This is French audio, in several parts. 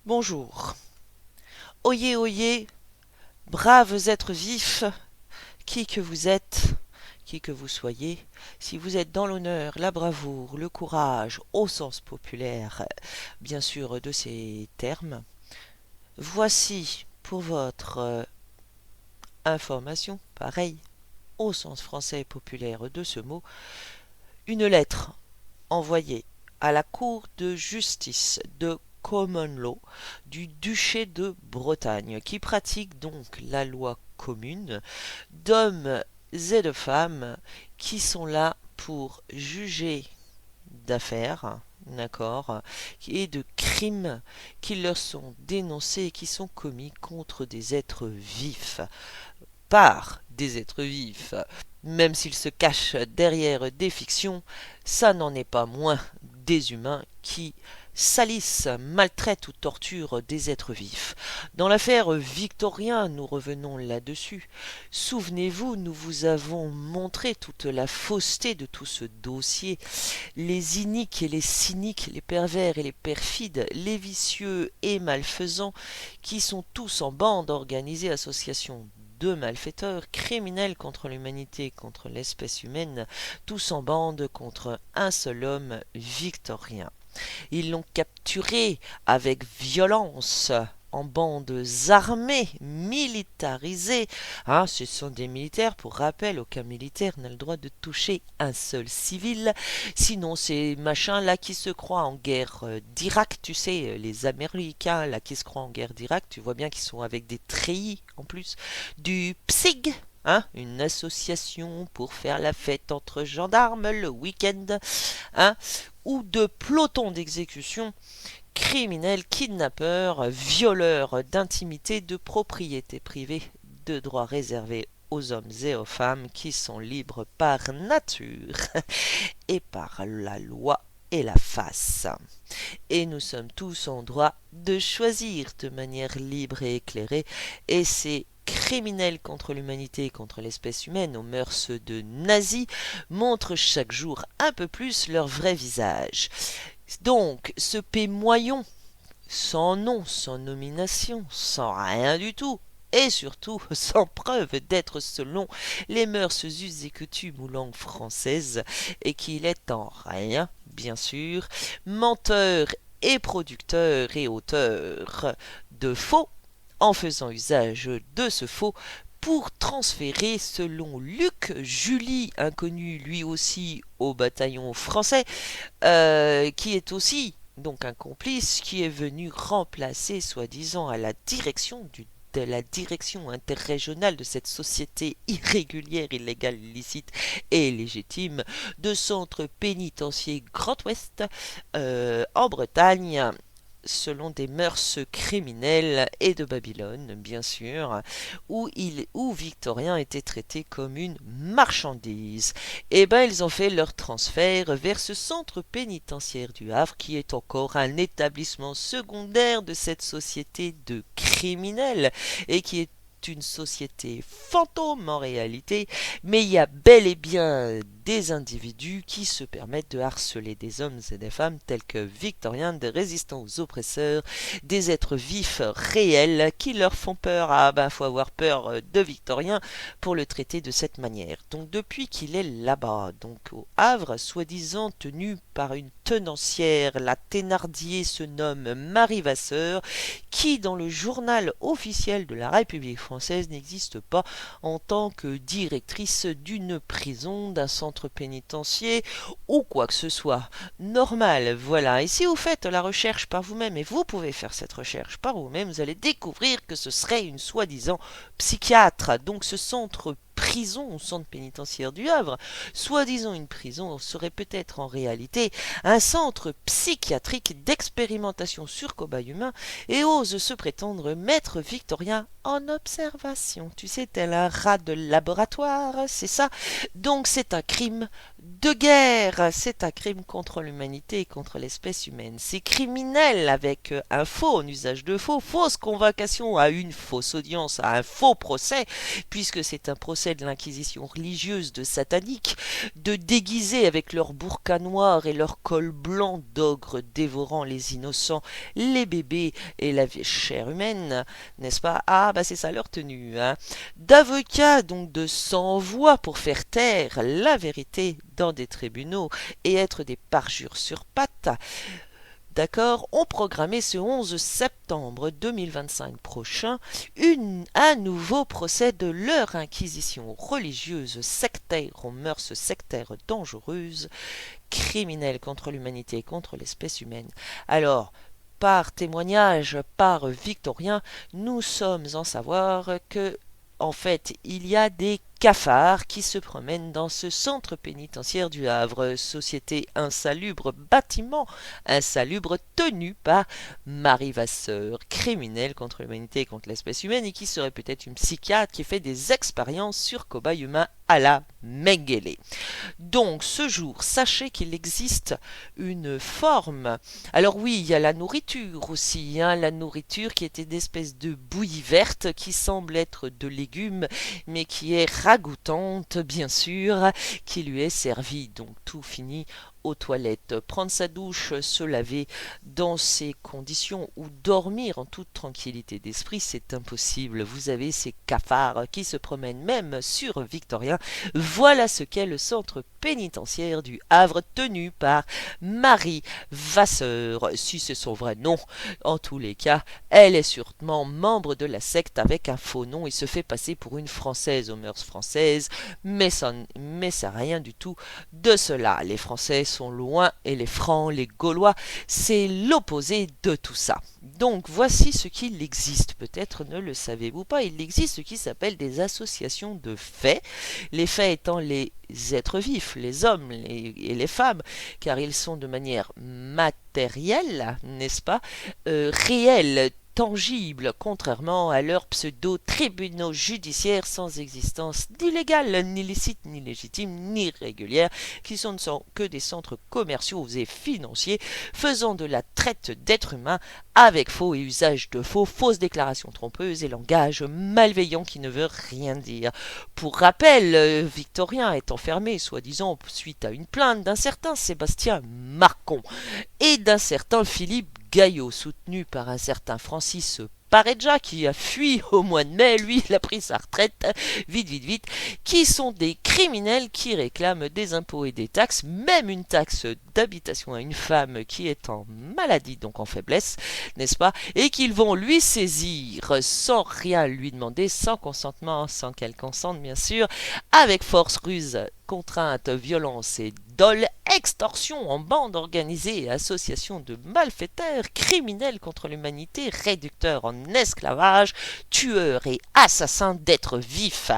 Bonjour. Oyez, oyez, braves êtres vifs, qui que vous soyez, si vous êtes dans l'honneur, la bravoure, le courage, au sens populaire, bien sûr, de ces termes, voici pour votre information, pareil, au sens français populaire de ce mot, une lettre envoyée à la Cour de justice de Common Law du duché de Bretagne, qui pratique donc la loi commune d'hommes et de femmes qui sont là pour juger d'affaires, d'accord, et de crimes qui leur sont dénoncés et qui sont commis contre des êtres vifs, par des êtres vifs. Même s'ils se cachent derrière des fictions, ça n'en est pas moins des humains qui salissent, maltraitent ou torturent des êtres vifs. Dans l'affaire Victorien, nous revenons là-dessus. Souvenez-vous, nous vous avons montré toute la fausseté de tout ce dossier, les iniques et les cyniques, les pervers et les perfides, les vicieux et malfaisants, qui sont tous en bande organisée, association de malfaiteurs, criminels contre l'humanité, contre l'espèce humaine, tous en bande contre un seul homme, Victorien. Ils l'ont capturé avec violence, en bandes armées, militarisées. Ce sont des militaires, pour rappel, aucun militaire n'a le droit de toucher un seul civil. Sinon, ces machins-là qui se croient en guerre d'Irak, tu sais, les Américains là qui se croient en guerre d'Irak, tu vois bien qu'ils sont avec des treillis en plus, du PSIG. Une association pour faire la fête entre gendarmes le week-end, ou de pelotons d'exécution, criminels, kidnappeurs, violeurs d'intimité, de propriété privée, de droits réservés aux hommes et aux femmes qui sont libres par nature et par la loi et la face. Et nous sommes tous en droit de choisir de manière libre et éclairée, et ces criminels contre l'humanité et contre l'espèce humaine aux mœurs de nazis montrent chaque jour un peu plus leur vrai visage. Donc, ce Pémoyon, sans nom, sans nomination, sans rien du tout, et surtout sans preuve d'être selon les mœurs, us et coutumes ou langue française, et qu'il est en rien, bien sûr, menteur et producteur et auteur de faux, en faisant usage de ce faux pour transférer, selon Luc Julie, inconnu lui aussi au bataillon français, qui est aussi donc un complice qui est venu remplacer soi-disant à la direction de la direction interrégionale de cette société irrégulière, illégale, illicite et légitime de centre pénitentiaire Grand Ouest en Bretagne, selon des mœurs criminelles et de Babylone, bien sûr, où Victorien était traité comme une marchandise. Eh ben, ils ont fait leur transfert vers ce centre pénitentiaire du Havre, qui est encore un établissement secondaire de cette société de criminels, et qui est une société fantôme en réalité, mais il y a bel et bien des individus qui se permettent de harceler des hommes et des femmes tels que Victorien, des résistants aux oppresseurs, des êtres vifs réels qui leur font peur. Faut avoir peur de Victorien pour le traiter de cette manière. Donc depuis qu'il est là-bas, donc au Havre, soi-disant tenu par une tenancière, la Thénardier se nomme Marie Vasseur, qui dans le journal officiel de la République française n'existe pas en tant que directrice d'une prison, d'un centre pénitentiaire ou quoi que ce soit. Normal, voilà. Et si vous faites la recherche par vous-même, et vous pouvez faire cette recherche par vous-même, vous allez découvrir que ce serait une soi-disant psychiatre. Donc ce centre prison au centre pénitentiaire du Havre, soi-disant une prison, serait peut-être en réalité un centre psychiatrique d'expérimentation sur cobayes humains, et ose se prétendre maître Victorien en observation. Tu sais, tel un rat de laboratoire, c'est ça. Donc c'est un crime de guerre, c'est un crime contre l'humanité et contre l'espèce humaine. C'est criminel avec un faux, un usage de faux, fausse convocation à une fausse audience, à un faux procès, puisque c'est un procès de l'inquisition religieuse de satanique, de déguiser avec leur burqa noir et leur col blanc d'ogres dévorant les innocents, les bébés et la chair humaine, n'est-ce pas? Ah, bah c'est ça leur tenue, hein. D'avocats donc de sans-voix pour faire taire la vérité dans des tribunaux et être des parjures sur pattes. D'accord, ont programmé ce 11 septembre 2025 prochain un nouveau procès de leur inquisition religieuse sectaire aux mœurs sectaires dangereuses, criminelle contre l'humanité et contre l'espèce humaine. Alors, par témoignage, par Victorien, nous sommes en savoir que, en fait, il y a des cafards qui se promènent dans ce centre pénitentiaire du Havre, société insalubre, bâtiment insalubre tenu par Marie Vasseur, criminelle contre l'humanité et contre l'espèce humaine et qui serait peut-être une psychiatre qui fait des expériences sur cobayes humains à la Mengele. Donc ce jour, sachez qu'il existe une forme. Alors oui, il y a la nourriture aussi, hein, la nourriture qui est une espèce de bouillie verte qui semble être de légumes, mais qui est ragoûtante, bien sûr, qui lui est servie. Donc tout finit aux toilettes. Prendre sa douche, se laver dans ces conditions ou dormir en toute tranquillité d'esprit, c'est impossible. Vous avez ces cafards qui se promènent même sur Victorien. Voilà ce qu'est le centre pénitentiaire du Havre tenu par Marie Vasseur, si c'est son vrai nom. En tous les cas, elle est sûrement membre de la secte avec un faux nom et se fait passer pour une Française aux mœurs françaises, mais ça rien du tout de cela. Les Français sont loin et les Francs, les Gaulois, c'est l'opposé de tout ça. Donc voici ce qu'il existe, peut-être ne le savez-vous pas, il existe ce qui s'appelle des associations de faits, les faits étant les êtres vifs, les hommes et les femmes, car ils sont de manière matérielle, n'est-ce pas, réels, tangibles, contrairement à leurs pseudo-tribunaux judiciaires sans existence ni légale, ni licite, ni légitime, ni régulière, qui ne sont que des centres commerciaux et financiers faisant de la traite d'êtres humains avec faux et usage de faux, fausses déclarations trompeuses et langage malveillant qui ne veut rien dire. Pour rappel, Victorien est enfermé, soi-disant, suite à une plainte d'un certain Sébastien Marcon et d'un certain Philippe Gaillot, soutenu par un certain Francis Paredja qui a fui au mois de mai, lui il a pris sa retraite, vite, qui sont des criminels qui réclament des impôts et des taxes, même une taxe d'habitation à une femme qui est en maladie, donc en faiblesse, n'est-ce pas, et qu'ils vont lui saisir sans rien lui demander, sans consentement, sans qu'elle consente bien sûr, avec force, ruse, contrainte, violence et dol, extorsion en bande organisée et association de malfaiteurs, criminels contre l'humanité, réducteurs en esclavage, tueurs et assassins d'êtres vifs,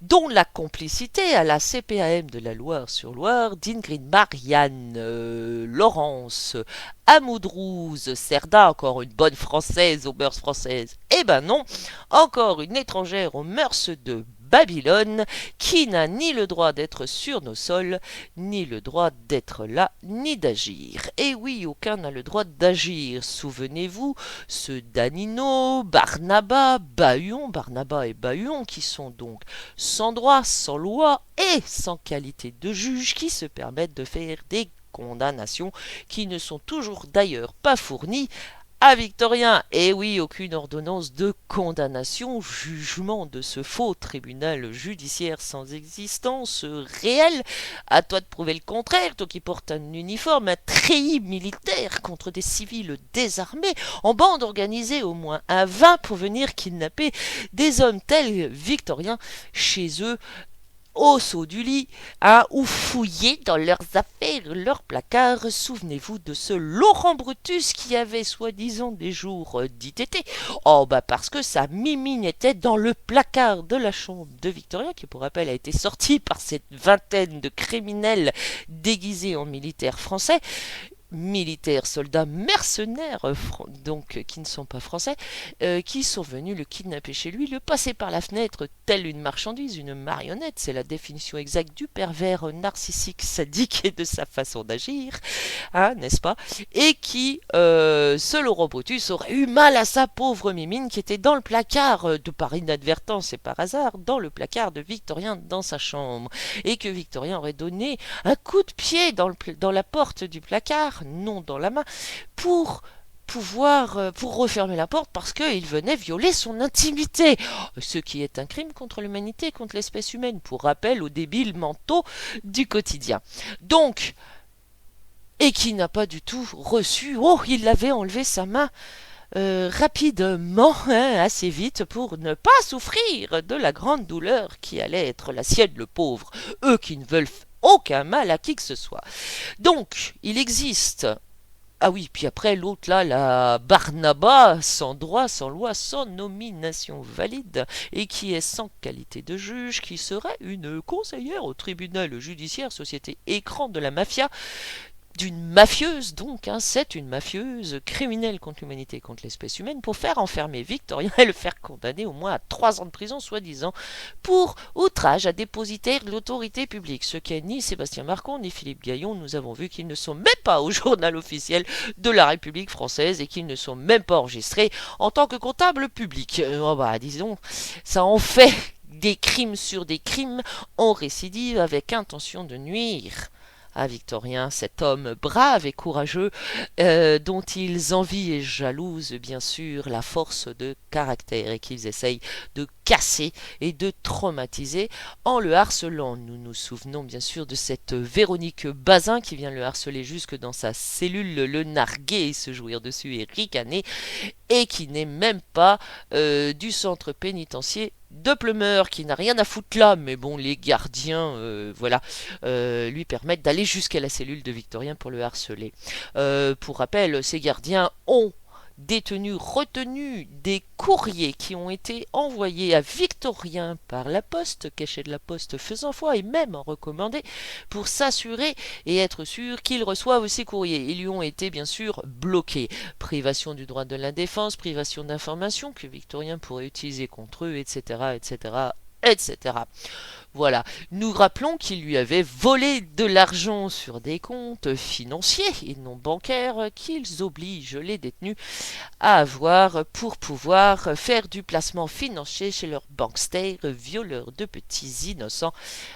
dont la complicité à la CPAM de la Loire-sur-Loire d'Ingrid Marianne, Laurence, Amoudrouze, Cerda, encore une bonne française aux mœurs françaises, eh ben non, encore une étrangère aux mœurs de Babylone, qui n'a ni le droit d'être sur nos sols, ni le droit d'être là, ni d'agir. Et oui, aucun n'a le droit d'agir. Souvenez-vous, ce Danino, Barnaba et Bahuon, qui sont donc sans droit, sans loi et sans qualité de juge, qui se permettent de faire des condamnations qui ne sont toujours d'ailleurs pas fournies à Victorien. Et oui, aucune ordonnance de condamnation, jugement de ce faux tribunal judiciaire sans existence réelle. À toi de prouver le contraire, toi qui portes un uniforme, un treillis militaire contre des civils désarmés, en bande organisée au moins à 20 pour venir kidnapper des hommes tels Victorien chez eux, au saut du lit, hein, ou fouiller dans leurs affaires, leurs placards. Souvenez-vous de ce Laurent Brutus qui avait soi-disant des jours d'ITT. Oh, bah parce que sa mimine était dans le placard de la chambre de Victorien, qui pour rappel a été sortie par cette vingtaine de criminels déguisés en militaires français. militaires, soldats mercenaires, donc qui ne sont pas français, qui sont venus le kidnapper chez lui, le passer par la fenêtre, telle une marchandise, une marionnette, c'est la définition exacte du pervers narcissique, sadique et de sa façon d'agir, hein, n'est-ce pas? Et qui, selon Brutus, aurait eu mal à sa pauvre Mimine qui était dans le placard, de par inadvertance et par hasard, dans le placard de Victorien dans sa chambre, et que Victorien aurait donné un coup de pied dans la porte du placard, non dans la main, pour pour refermer la porte parce qu'il venait violer son intimité, ce qui est un crime contre l'humanité, contre l'espèce humaine, pour rappel aux débiles mentaux du quotidien. Donc, et qui n'a pas du tout reçu, oh, il avait enlevé sa main rapidement, hein, assez vite, pour ne pas souffrir de la grande douleur qui allait être la sienne, le pauvre, eux qui ne veulent aucun mal à qui que ce soit. Donc, il existe... Ah oui, puis après l'autre là, la Barnaba, sans droit, sans loi, sans nomination valide, et qui est sans qualité de juge, qui serait une conseillère au tribunal judiciaire, société écran de la mafia, d'une mafieuse donc, hein, c'est une mafieuse criminelle contre l'humanité, contre l'espèce humaine, pour faire enfermer Victorien et le faire condamner au moins à 3 ans de prison, soi-disant, pour outrage à dépositaire de l'autorité publique. Ce qu'est ni Sébastien Marcon ni Philippe Gaillon, nous avons vu qu'ils ne sont même pas au journal officiel de la République française et qu'ils ne sont même pas enregistrés en tant que comptable public. Oh bah, disons, ça en fait des crimes sur des crimes en récidive avec intention de nuire à Victorien, cet homme brave et courageux, dont ils envient et jalousent bien sûr la force de caractère et qu'ils essayent de casser et de traumatiser en le harcelant. Nous nous souvenons bien sûr de cette Véronique Bazin qui vient le harceler jusque dans sa cellule, le narguer et se jouir dessus et ricaner, et qui n'est même pas du centre pénitentiaire de Pleumeur, qui n'a rien à foutre là, mais bon, les gardiens, voilà, lui permettent d'aller jusqu'à la cellule de Victorien pour le harceler. Pour rappel, ces gardiens ont retenu des courriers qui ont été envoyés à Victorien par la poste, cachet de la poste faisant foi et même en recommandé, pour s'assurer et être sûr qu'ils reçoivent ces courriers. Ils lui ont été bien sûr bloqués. Privation du droit de la défense, privation d'informations que Victorien pourrait utiliser contre eux, etc., etc., etc. Voilà, nous rappelons qu'il lui avait volé de l'argent sur des comptes financiers et non bancaires qu'ils obligent les détenus à avoir pour pouvoir faire du placement financier chez leurs banksters, violeurs de petits innocents,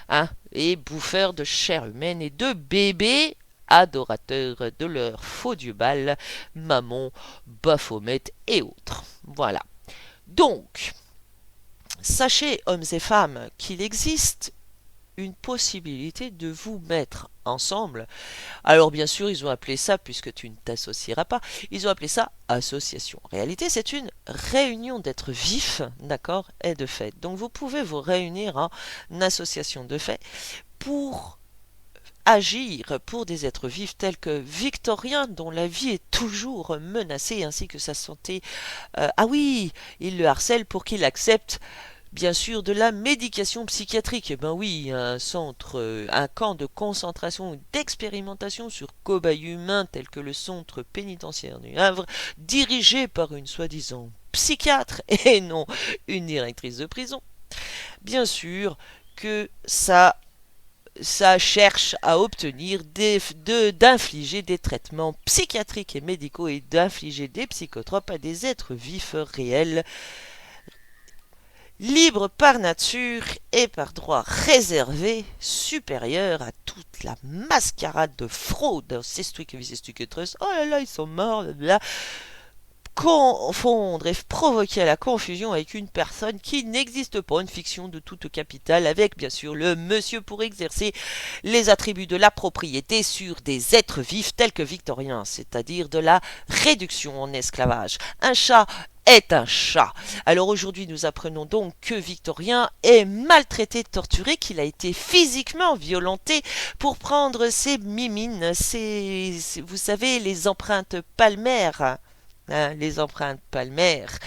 hein, et bouffeurs de chair humaine et de bébés adorateurs de leur faux dieu Baal, Mammon, Baphomet et autres. Voilà. Donc, sachez, hommes et femmes, qu'il existe une possibilité de vous mettre ensemble. Alors bien sûr, ils ont appelé ça, puisque tu ne t'associeras pas, ils ont appelé ça association. En réalité, c'est une réunion d'êtres vifs, d'accord, et de fait. Donc vous pouvez vous réunir en association de fait pour agir pour des êtres vifs tels que Victorien, dont la vie est toujours menacée, ainsi que sa santé. Ah oui, il le harcèle pour qu'il accepte bien sûr de la médication psychiatrique. Eh ben oui, un centre, un camp de concentration ou d'expérimentation sur cobayes humains tel que le centre pénitentiaire du Havre, dirigé par une soi-disant psychiatre et non une directrice de prison. Bien sûr que ça cherche à obtenir d'infliger des traitements psychiatriques et médicaux et d'infliger des psychotropes à des êtres vifs réels, libres par nature et par droit réservé, supérieurs à toute la mascarade de fraude. C'est ce truc, oh là là, ils sont morts, là. Confondre et provoquer la confusion avec une personne qui n'existe pas, une fiction de toute capitale, avec bien sûr le monsieur pour exercer les attributs de la propriété sur des êtres vifs tels que Victorien, c'est-à-dire de la réduction en esclavage. Un chat est un chat. Alors aujourd'hui nous apprenons donc que Victorien est maltraité, torturé, qu'il a été physiquement violenté pour prendre ses mimines, vous savez, les empreintes palmaires. Hein, les empreintes palmaires,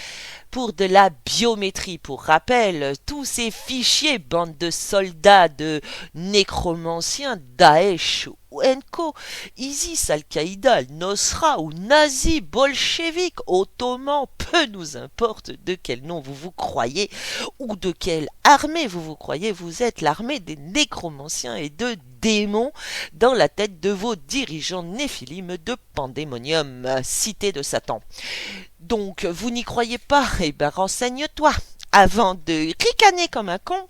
pour de la biométrie. Pour rappel, tous ces fichiers, bande de soldats, de nécromanciens, Daesh ou Enco, ISIS, Al-Qaïda, Nosra ou nazis, bolcheviques, ottomans, peu nous importe de quel nom vous vous croyez ou de quelle armée vous vous croyez, vous êtes l'armée des nécromanciens et de démons dans la tête de vos dirigeants néphilim de Pandémonium, cité de Satan. Donc, vous n'y croyez pas? Eh ben, renseigne-toi avant de ricaner comme un con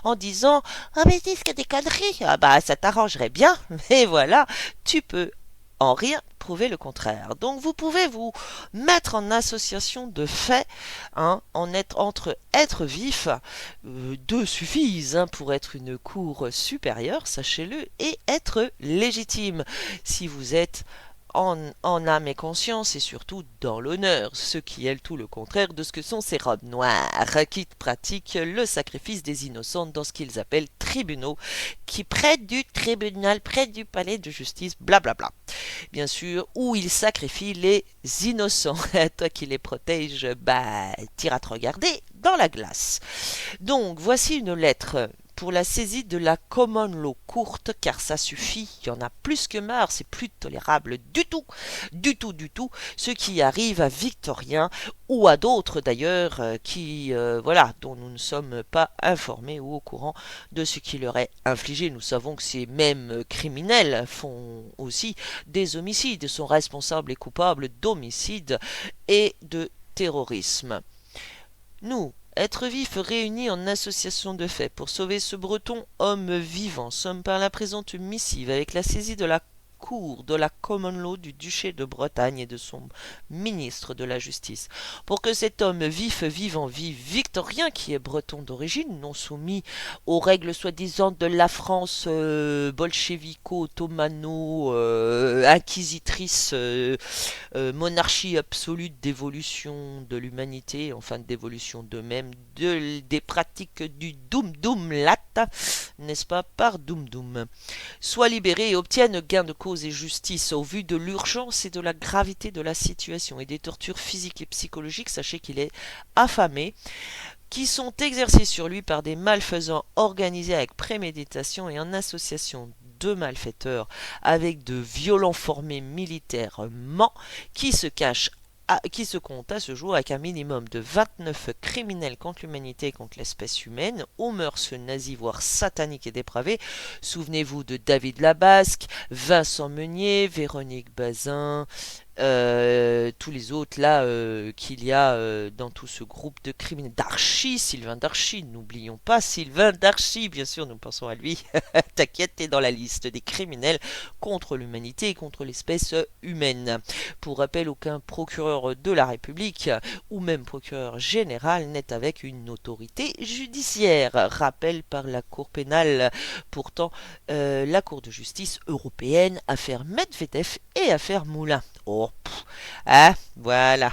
en disant « Ah mais dis que des conneries !» Ah bah ça t'arrangerait bien, mais voilà, tu peux en rien prouver le contraire. Donc vous pouvez vous mettre en association de faits, hein, entre être vif, deux suffisent hein, pour être une cour supérieure, sachez-le, et être légitime. Si vous êtes en âme et conscience et surtout dans l'honneur, ce qui est tout le contraire de ce que sont ces robes noires qui pratiquent le sacrifice des innocents dans ce qu'ils appellent tribunaux, qui près du tribunal, près du palais de justice, blablabla. Bien sûr, où ils sacrifient les innocents. Toi qui les protèges, bah, t'iras te regarder dans la glace. Donc, voici une lettre pour la saisie de la common law courte, car ça suffit, il y en a plus que marre, c'est plus tolérable du tout, ce qui arrive à Victorien ou à d'autres d'ailleurs voilà, dont nous ne sommes pas informés ou au courant de ce qui leur est infligé. Nous savons que ces mêmes criminels font aussi des homicides, sont responsables et coupables d'homicide et de terrorisme. Nous, êtres vifs réunis en association de faits pour sauver ce breton homme vivant, sommes par la présente missive avec la saisie de la cour de la common law du duché de Bretagne et de son ministre de la justice, pour que cet homme vif vivant victorien, qui est breton d'origine, non soumis aux règles soi-disant de la France bolchevico-ottomano, inquisitrice, monarchie absolue d'évolution de l'humanité, enfin d'évolution d'eux-mêmes, des pratiques du Doom Lat, n'est-ce pas, par Doom, soit libérés et obtiennent gain de cause et justice au vu de l'urgence et de la gravité de la situation et des tortures physiques et psychologiques. Sachez qu'il est affamé, qui sont exercés sur lui par des malfaisants organisés avec préméditation et en association de malfaiteurs avec de violents formés militairement qui se compte à ce jour avec un minimum de 29 criminels contre l'humanité et contre l'espèce humaine, aux mœurs nazies voire sataniques et dépravées. Souvenez-vous de David Labasque, Vincent Meunier, Véronique Bazin, tous les autres là qu'il y a dans tout ce groupe de criminels. Sylvain Darchy, n'oublions pas Sylvain Darchy, bien sûr, nous pensons à lui. T'inquiète, t'es dans la liste des criminels contre l'humanité et contre l'espèce humaine. Pour rappel, aucun procureur de la République ou même procureur général n'est avec une autorité judiciaire. Rappel par la Cour pénale. Pourtant, la Cour de justice européenne, affaire Medvedev et affaire Moulin. Oh, ah, voilà.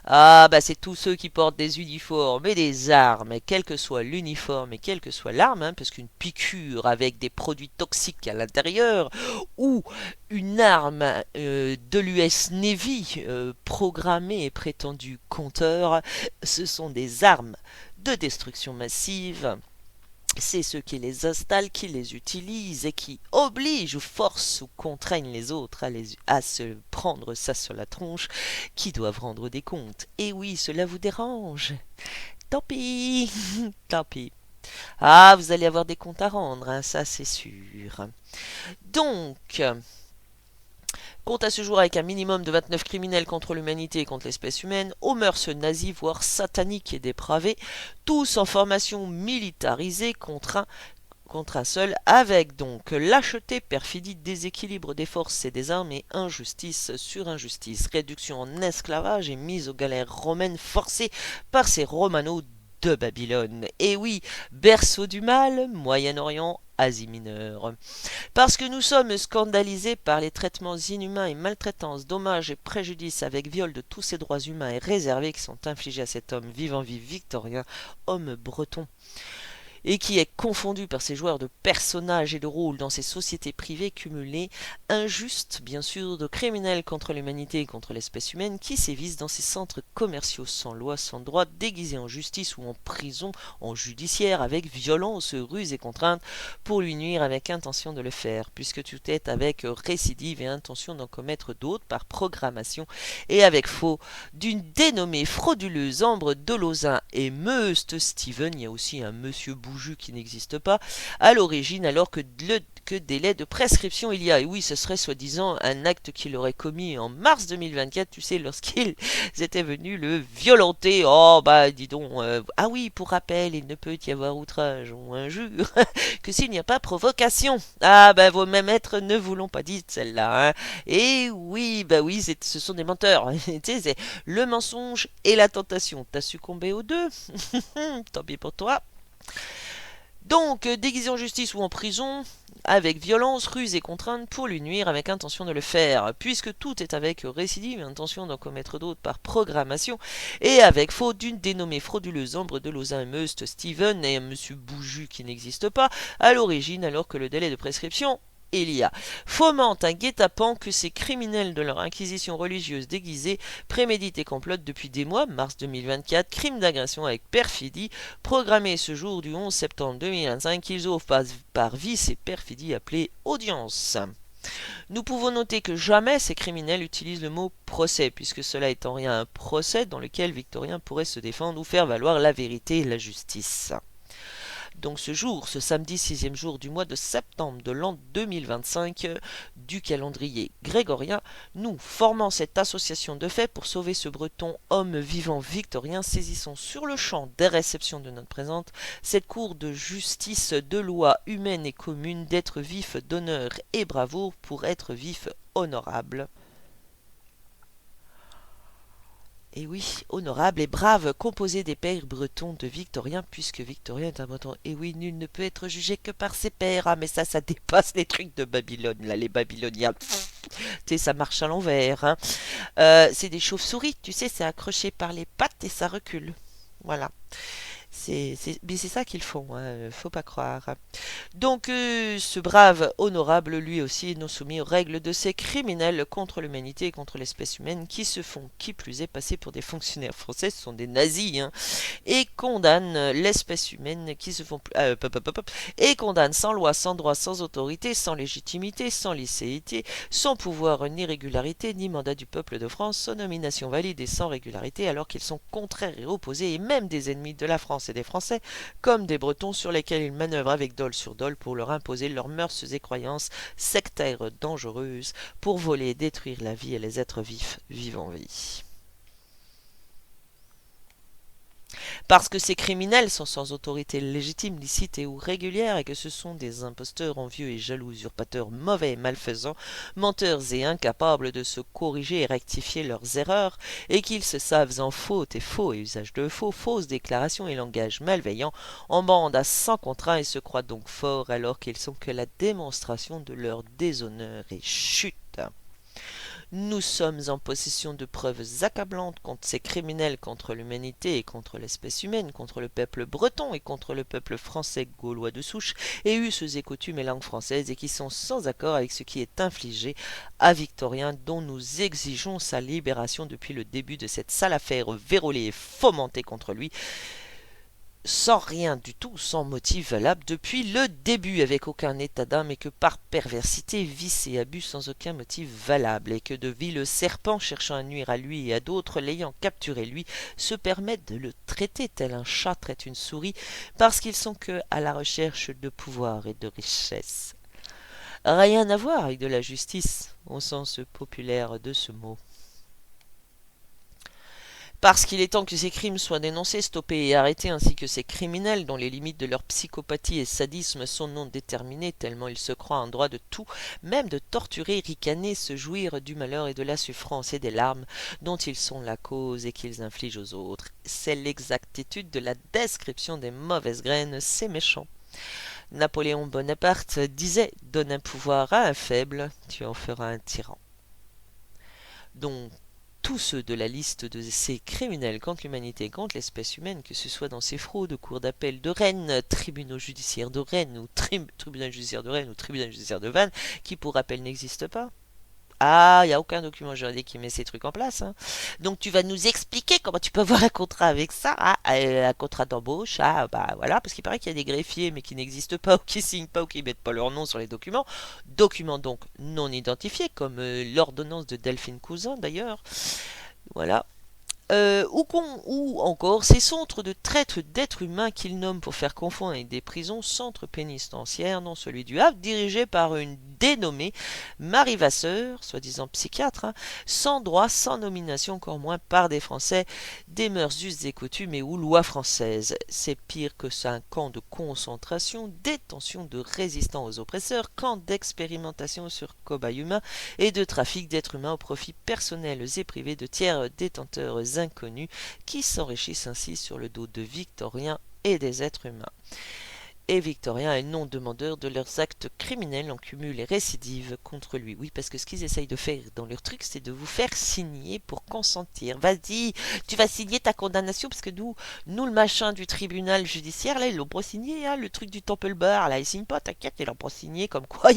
Ah, bah c'est tous ceux qui portent des uniformes et des armes, quel que soit l'uniforme et quelle que soit l'arme, hein, parce qu'une piqûre avec des produits toxiques à l'intérieur, ou une arme de l'US Navy programmée et prétendue compteur, ce sont des armes de destruction massive. C'est ceux qui les installent, qui les utilisent et qui obligent ou forcent ou contraignent les autres à se prendre ça sur la tronche, qui doivent rendre des comptes. Et oui, cela vous dérange. Tant pis, tant pis. Ah, vous allez avoir des comptes à rendre, hein, ça c'est sûr. Donc, compte à ce jour avec un minimum de 29 criminels contre l'humanité et contre l'espèce humaine, aux mœurs nazies, voire sataniques et dépravées, tous en formation militarisée contre un seul, avec donc lâcheté, perfidie, déséquilibre des forces et des armes et injustice sur injustice, réduction en esclavage et mise aux galères romaines forcées par ces Romanos de Babylone. Et oui, berceau du mal, Moyen-Orient, Asie mineure. Parce que nous sommes scandalisés par les traitements inhumains et maltraitances, dommages et préjudices avec viol de tous ces droits humains et réservés qui sont infligés à cet homme vivant victorien, homme breton. et qui est confondu par ces joueurs de personnages et de rôles dans ces sociétés privées cumulées, injustes bien sûr, de criminels contre l'humanité et contre l'espèce humaine qui sévissent dans ces centres commerciaux sans loi, sans droit, déguisés en justice ou en prison, en judiciaire, avec violence, ruse et contrainte, pour lui nuire avec intention de le faire, puisque tout est avec récidive et intention d'en commettre d'autres par programmation, et avec faux d'une dénommée frauduleuse Ambre Dolozin et Meust Steven, il y a aussi un monsieur Bouju qui n'existe pas, à l'origine, alors que délai de prescription il y a. Et oui, ce serait soi-disant un acte qu'il aurait commis en mars 2024, tu sais, lorsqu'ils étaient venus le violenter. Oh, bah, dis donc. Ah oui, pour rappel, il ne peut y avoir outrage ou injure que s'il n'y a pas provocation. Ah, bah, vos mêmes maîtres ne vous l'ont pas dit, celle-là. Hein. Et oui, bah oui, ce sont des menteurs. Tu sais, c'est le mensonge et la tentation. T'as succombé aux deux. Tant pis pour toi. Donc, déguisé en justice ou en prison, avec violence, ruse et contrainte pour lui nuire avec intention de le faire, puisque tout est avec récidive et intention d'en commettre d'autres par programmation, et avec faute d'une dénommée frauduleuse Ambre Dolozin et Meust Steven et un monsieur Bouju qui n'existe pas, à l'origine alors que le délai de prescription il y a, fomente un guet-apens que ces criminels de leur inquisition religieuse déguisée préméditent et complotent depuis des mois, mars 2024, crime d'agression avec perfidie, programmé ce jour du 11 septembre 2025, qu'ils ouvrent par vice et perfidie appelée audience. Nous pouvons noter que jamais ces criminels utilisent le mot procès, puisque cela est en rien un procès dans lequel Victorien pourrait se défendre ou faire valoir la vérité et la justice. Donc ce jour, ce samedi 6e jour du mois de septembre de l'an 2025 du calendrier grégorien, nous, formant cette association de faits pour sauver ce breton homme vivant victorien, saisissons sur le champ des réceptions de notre présente cette cour de justice de loi humaine et commune d'être vif d'honneur et bravoure pour être vif honorable. Et oui, honorable et brave, composé des pères bretons de Victorien, puisque Victorien est un breton. Et oui, nul ne peut être jugé que par ses pères. Ah, mais ça dépasse les trucs de Babylone, là, les Babyloniens. Tu sais, ça marche à l'envers. Hein. C'est des chauves-souris, tu sais, c'est accroché par les pattes et ça recule. Voilà. Mais c'est ça qu'ils font, hein, faut pas croire. Donc ce brave honorable, lui aussi, est non soumis aux règles de ces criminels contre l'humanité et contre l'espèce humaine qui se font, qui plus est, passer pour des fonctionnaires français, ce sont des nazis, hein, et condamnent l'espèce humaine qui se font... et condamnent sans loi, sans droit, sans autorité, sans légitimité, sans licéité, sans pouvoir ni régularité, ni mandat du peuple de France, sans nomination valide et sans régularité, alors qu'ils sont contraires et opposés, et même des ennemis de la France et des Français, comme des Bretons sur lesquels ils manœuvrent avec dol sur dol pour leur imposer leurs mœurs et croyances sectaires dangereuses, pour voler et détruire la vie et les êtres vifs vivant vie. Parce que ces criminels sont sans autorité légitime, licite et ou régulière, et que ce sont des imposteurs envieux et jaloux, usurpateurs, mauvais et malfaisants, menteurs et incapables de se corriger et rectifier leurs erreurs, et qu'ils se savent en faute et faux et usage de faux, fausses déclarations et langage malveillant, en bande à 100 contrats et se croient donc forts alors qu'ils sont que la démonstration de leur déshonneur et chute. Nous sommes en possession de preuves accablantes contre ces criminels, contre l'humanité et contre l'espèce humaine, contre le peuple breton et contre le peuple français gaulois de souche, et us et coutumes et langue française, et qui sont sans accord avec ce qui est infligé à Victorien, dont nous exigeons sa libération depuis le début de cette sale affaire vérolée et fomentée contre lui, sans rien du tout, sans motif valable depuis le début, avec aucun état d'âme, et que par perversité, vice et abus sans aucun motif valable, et que de vils serpents cherchant à nuire à lui et à d'autres, l'ayant capturé lui, se permettent de le traiter tel un chat traite une souris, parce qu'ils sont que à la recherche de pouvoir et de richesse. Rien à voir avec de la justice, au sens populaire de ce mot. Parce qu'il est temps que ces crimes soient dénoncés, stoppés et arrêtés, ainsi que ces criminels dont les limites de leur psychopathie et sadisme sont non déterminées, tellement ils se croient en droit de tout, même de torturer, ricaner, se jouir du malheur et de la souffrance et des larmes dont ils sont la cause et qu'ils infligent aux autres. C'est l'exactitude de la description des mauvaises graines, ces méchants. Napoléon Bonaparte disait « Donne un pouvoir à un faible, tu en feras un tyran ». Donc, tous ceux de la liste de ces criminels contre l'humanité et contre l'espèce humaine, que ce soit dans ces fraudes, cours d'appel de Rennes, tribunaux judiciaires de Rennes, ou tribunal judiciaire de Rennes, ou tribunal judiciaire de Vannes, qui pour rappel n'existe pas. Ah, il n'y a aucun document juridique qui met ces trucs en place, hein. Donc tu vas nous expliquer comment tu peux avoir un contrat avec ça, hein, un contrat d'embauche, ah bah voilà, parce qu'il paraît qu'il y a des greffiers mais qui n'existent pas ou qui signent pas ou qui mettent pas leur nom sur les documents. Documents donc non identifiés, comme l'ordonnance de Delphine Cousin d'ailleurs. Voilà. Ou encore ces centres de traite d'êtres humains qu'ils nomment pour faire confondre avec des prisons, centres pénitentiaires, non celui du Havre, dirigé par une dénommée Marie Vasseur, soi-disant psychiatre, hein, sans droit, sans nomination, encore moins par des Français, des mœurs, us et coutumes et ou lois françaises. C'est pire que ça, un camp de concentration, détention de résistants aux oppresseurs, camp d'expérimentation sur cobayes humains et de trafic d'êtres humains au profit personnels et privés de tiers détenteurs inconnus qui s'enrichissent ainsi sur le dos de Victoriens et des êtres humains. Et Victorien est non demandeur de leurs actes criminels en cumul et récidive contre lui. Oui, parce que ce qu'ils essayent de faire dans leur truc, c'est de vous faire signer pour consentir. Vas-y, tu vas signer ta condamnation, parce que nous le machin du tribunal judiciaire, là, ils l'ont pas signé, hein, le truc du Temple Bar, là, ils signent pas, t'inquiète, ils l'ont pas signé, comme quoi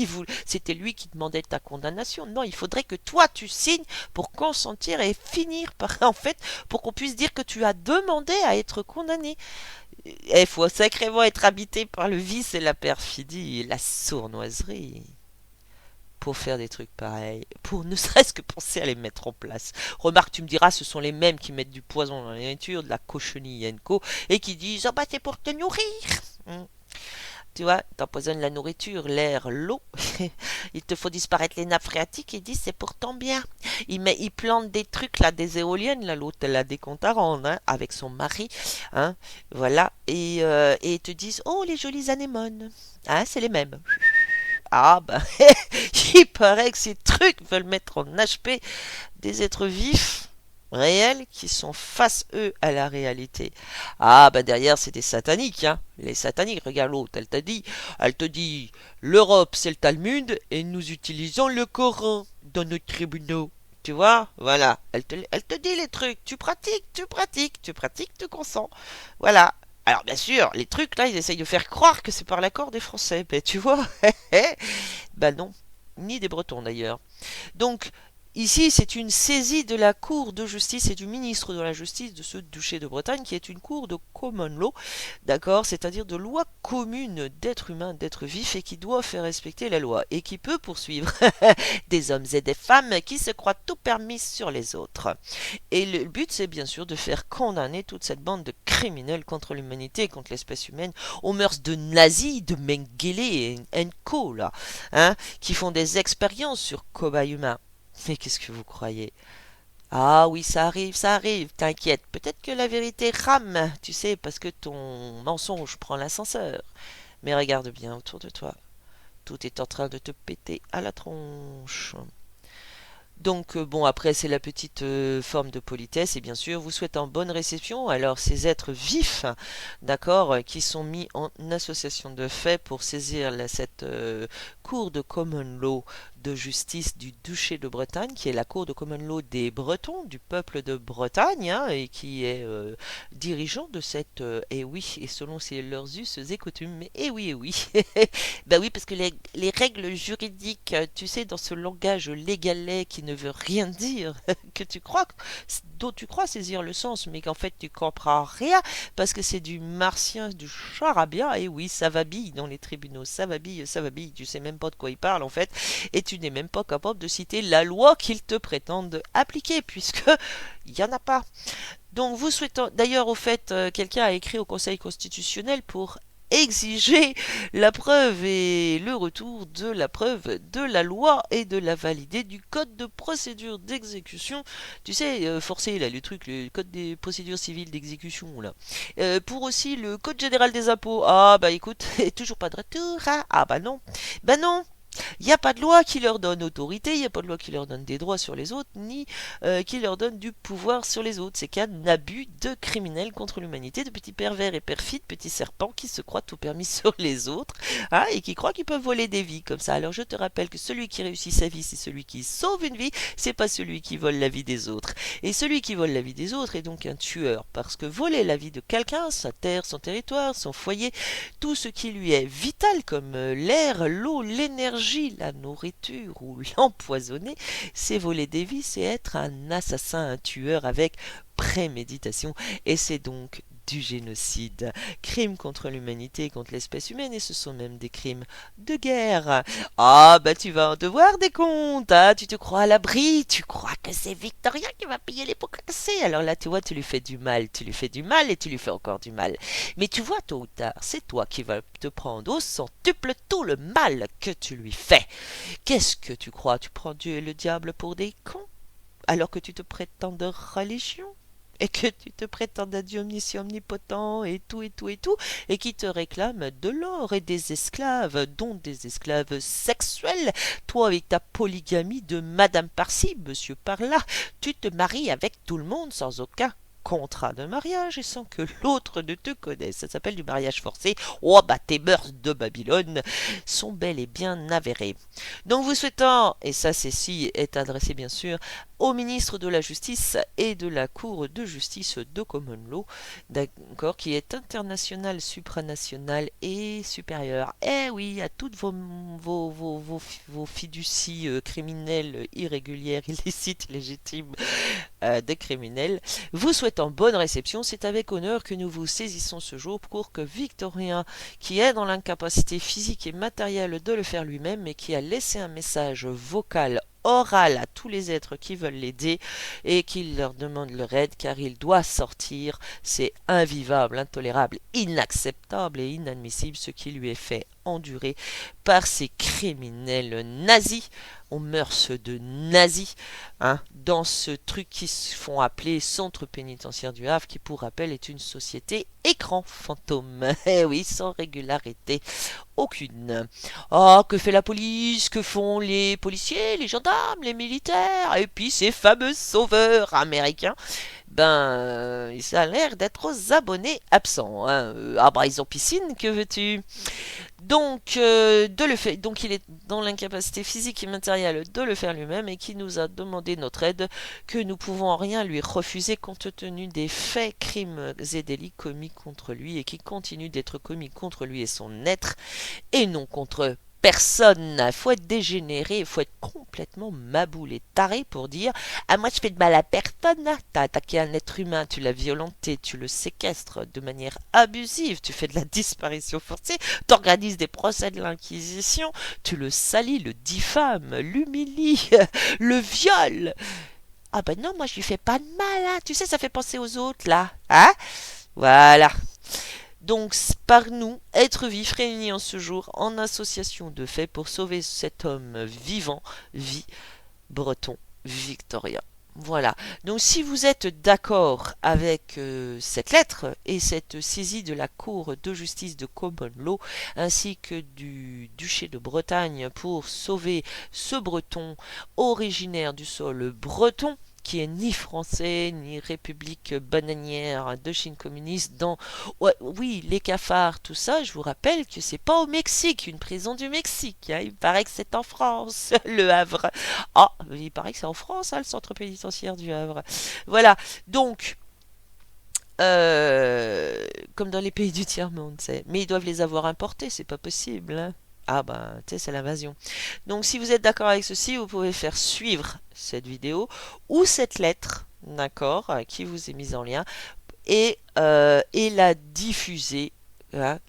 c'était lui qui demandait ta condamnation. Non, il faudrait que toi, tu signes pour consentir et finir par, en fait, pour qu'on puisse dire que tu as demandé à être condamné. Il faut sacrément être habité par le vice et la perfidie et la sournoiserie pour faire des trucs pareils, pour ne serait-ce que penser à les mettre en place. Remarque, tu me diras, ce sont les mêmes qui mettent du poison dans la nourriture, de la cochenille co, et qui disent « Ah bah c'est pour te nourrir !» Tu vois, t'empoisonnes la nourriture, l'air, l'eau. Il te faut disparaître les nappes phréatiques et ils disent c'est pour ton bien. Ils plantent des trucs là, des éoliennes, là, l'autre elle a des comptes à rendre, hein, avec son mari, hein, voilà, et ils te disent oh les jolies anémones, hein, c'est les mêmes. Ah bah, il paraît que ces trucs veulent mettre en HP des êtres vifs réels qui sont face eux à la réalité. Ah bah derrière c'est des sataniques, hein. Les sataniques, regarde l'autre, elle te dit l'Europe c'est le Talmud et nous utilisons le Coran dans nos tribunaux. Tu vois, voilà, elle te dit les trucs, tu consens. Voilà. Alors bien sûr, les trucs là, ils essayent de faire croire que c'est par l'accord des Français, mais tu vois, bah non, ni des Bretons d'ailleurs. Donc, ici, c'est une saisie de la Cour de justice et du ministre de la Justice de ce duché de Bretagne, qui est une cour de common law, d'accord, c'est-à-dire de loi commune d'êtres humains, d'êtres vifs, et qui doit faire respecter la loi, et qui peut poursuivre des hommes et des femmes qui se croient tout permis sur les autres. Et le but, c'est bien sûr de faire condamner toute cette bande de criminels contre l'humanité et contre l'espèce humaine, aux mœurs de nazis, de Mengele et co, là, hein, qui font des expériences sur cobayes humains. Mais qu'est-ce que vous croyez? Ah oui, ça arrive, t'inquiète. Peut-être que la vérité rame, tu sais, parce que ton mensonge prend l'ascenseur. Mais regarde bien autour de toi. Tout est en train de te péter à la tronche. Donc bon, après c'est la petite forme de politesse et bien sûr vous souhaitant bonne réception. Alors ces êtres vifs, d'accord, qui sont mis en association de fait pour saisir cette cour de common law de justice du duché de Bretagne, qui est la cour de common law des Bretons, du peuple de Bretagne, hein, et qui est dirigeant de cette, et oui, et selon leurs us et coutumes, mais et oui, bah oui, parce que les règles juridiques, tu sais, dans ce langage légalais qui ne veut rien dire, que tu crois, dont tu crois saisir le sens, mais qu'en fait tu comprends rien, parce que c'est du martien, du charabia, et oui, ça vabille dans les tribunaux, ça vabille, tu sais même pas de quoi ils parlent en fait, et tu n'es même pas capable de citer la loi qu'ils te prétendent appliquer, puisque il n'y en a pas. Donc vous souhaitons, d'ailleurs au fait, quelqu'un a écrit au Conseil constitutionnel pour exiger la preuve et le retour de la preuve de la loi et de la validité du code de procédure d'exécution. Tu sais, forcé là, le code des procédures civiles d'exécution là. Pour aussi le code général des impôts. Ah bah écoute, toujours pas de retour, hein. Ah bah non. Bah non. Il n'y a pas de loi qui leur donne autorité, il n'y a pas de loi qui leur donne des droits sur les autres, ni qui leur donne du pouvoir sur les autres. C'est qu'un abus de criminels contre l'humanité, de petits pervers et perfides, petits serpents qui se croient tout permis sur les autres, hein, et qui croient qu'ils peuvent voler des vies comme ça. Alors je te rappelle que celui qui réussit sa vie, c'est celui qui sauve une vie, c'est pas celui qui vole la vie des autres. Et celui qui vole la vie des autres est donc un tueur, parce que voler la vie de quelqu'un, sa terre, son territoire, son foyer, tout ce qui lui est vital comme l'air, l'eau, l'énergie, la nourriture ou l'empoisonner, c'est voler des vies, c'est être un assassin, un tueur avec préméditation, et c'est donc du génocide, crime contre l'humanité, contre l'espèce humaine, et ce sont même des crimes de guerre. Ah, bah tu vas en devoir des comptes, hein, tu te crois à l'abri, tu crois que c'est Victoria qui va payer les pots cassés. Alors là, tu vois, tu lui fais du mal, tu lui fais du mal et tu lui fais encore du mal. Mais tu vois, tôt ou tard, c'est toi qui vas te prendre au centuple tout le mal que tu lui fais. Qu'est-ce que tu crois? Tu prends Dieu et le diable pour des cons, alors que tu te prétends de religion? Et que tu te prétends à Dieu omniscient, omnipotent, et tout, et tout, et tout, et qui te réclame de l'or et des esclaves, dont des esclaves sexuels. Toi, avec ta polygamie de madame par-ci, monsieur par-là, tu te maries avec tout le monde sans aucun contrat de mariage et sans que l'autre ne te connaisse. Ça s'appelle du mariage forcé. Oh, bah, tes mœurs de Babylone sont bel et bien avérées. Donc, vous souhaitant, et ça, ceci est adressé bien sûr au ministre de la Justice et de la Cour de justice de Common Law, d'accord, qui est international, supranational et supérieur. Eh oui, à toutes vos fiducies criminelles, irrégulières, illicites, légitimes, des criminels, vous souhaitant bonne réception, c'est avec honneur que nous vous saisissons ce jour pour que Victorien, qui est dans l'incapacité physique et matérielle de le faire lui-même, et qui a laissé un message vocal oral à tous les êtres qui veulent l'aider et qui leur demandent leur aide, car il doit sortir. C'est invivable, intolérable, inacceptable et inadmissible ce qui lui est fait endurer par ces criminels nazis, aux mœurs de nazis, hein, dans ce truc qui se font appeler Centre pénitentiaire du Havre, qui pour rappel est une société écran fantôme. Eh oui, sans régularité aucune. Oh, que fait la police? Que font les policiers, les gendarmes, les militaires? Et puis ces fameux sauveurs américains? Ça a l'air d'être aux abonnés absents, hein. Ah bah ils ont piscine, que veux-tu? Donc il est dans l'incapacité physique et matérielle de le faire lui-même, et qui nous a demandé notre aide, que nous pouvons en rien lui refuser compte tenu des faits, crimes et délits commis contre lui et qui continuent d'être commis contre lui et son être, et non contre personne. Faut être dégénéré, faut être complètement maboule et taré pour dire: ah, moi je fais de mal à personne. T'as attaqué un être humain, tu l'as violenté, tu le séquestres de manière abusive, tu fais de la disparition forcée, t'organises des procès de l'inquisition, tu le salis, le diffames, l'humilies, le violes. Ah ben non, moi je lui fais pas de mal, hein. Tu sais, ça fait penser aux autres là, hein. Voilà. Donc, par nous, êtres vifs réunis en ce jour en association de fait pour sauver cet homme vivant, vie, breton, Victoria. Voilà. Donc, si vous êtes d'accord avec cette lettre et cette saisie de la Cour de justice de Common Law, ainsi que du duché de Bretagne pour sauver ce breton originaire du sol breton, qui est ni français, ni république bananière de Chine communiste, dans, ouais, oui, les cafards, tout ça, je vous rappelle que c'est pas au Mexique, une prison du Mexique, hein, il paraît que c'est en France, le Havre. Ah, il paraît que c'est en France, hein, le centre pénitentiaire du Havre. Voilà, donc, comme dans les pays du tiers-monde, mais ils doivent les avoir importés, c'est pas possible, hein. Ah ben, tu sais, c'est l'invasion. Donc, si vous êtes d'accord avec ceci, vous pouvez faire suivre cette vidéo ou cette lettre, d'accord, qui vous est mise en lien, et la diffuser, hein,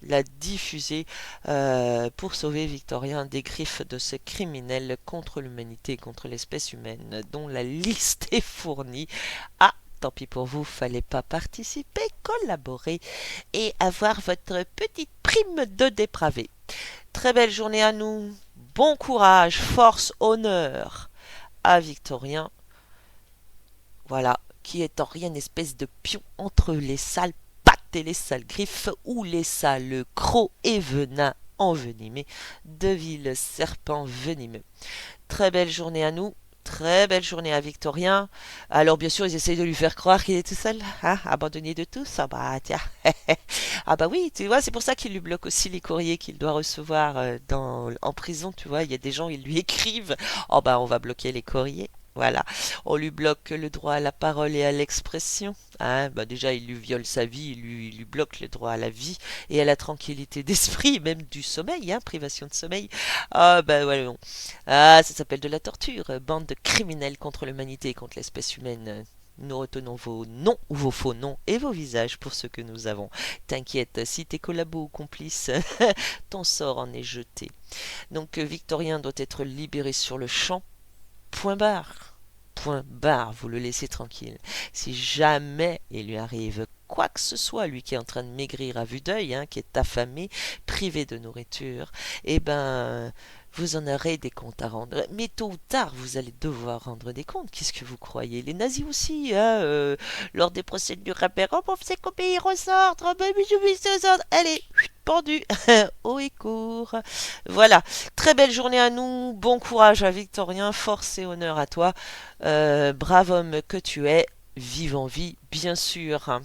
pour sauver Victorien des griffes de ce criminel contre l'humanité, contre l'espèce humaine, dont la liste est fournie. Ah, tant pis pour vous, fallait pas participer, collaborer et avoir votre petite prime de dépravé. Très belle journée à nous, bon courage, force, honneur à Victorien, voilà, qui est en rien espèce de pion entre les sales pattes et les sales griffes, ou les sales crocs et venins envenimés de vils serpents venimeux. Très belle journée à nous. Très belle journée à Victorien. Alors bien sûr, ils essayent de lui faire croire qu'il est tout seul, hein, abandonné de tous. Ah bah tiens, ah bah oui, tu vois, c'est pour ça qu'il lui bloque aussi les courriers qu'il doit recevoir en prison. Tu vois, il y a des gens, ils lui écrivent, oh bah on va bloquer les courriers. Voilà, on lui bloque le droit à la parole et à l'expression. Hein, bah déjà, il lui viole sa vie, il lui bloque le droit à la vie et à la tranquillité d'esprit, même du sommeil, hein, privation de sommeil. Ah, bah ouais, non. Ah, ça s'appelle de la torture. Bande de criminels contre l'humanité et contre l'espèce humaine. Nous retenons vos noms ou vos faux noms et vos visages pour ceux que nous avons. T'inquiète, si t'es collabo ou complice, ton sort en est jeté. Donc, Victorien doit être libéré sur le champ. Point barre. Point barre, vous le laissez tranquille. Si jamais il lui arrive quoi que ce soit, lui qui est en train de maigrir à vue d'œil, hein, qui est affamé, privé de nourriture, eh ben, vous en aurez des comptes à rendre. Mais tôt ou tard, vous allez devoir rendre des comptes. Qu'est-ce que vous croyez? Les nazis aussi, hein, lors des procédures apparentes, on faisait obéir aux ordres. Ben, mais j'obéissais aux ordres. Allez, pendu, haut et court. Voilà. Très belle journée à nous. Bon courage à Victorien. Force et honneur à toi. Brave homme que tu es. Vive en vie, bien sûr.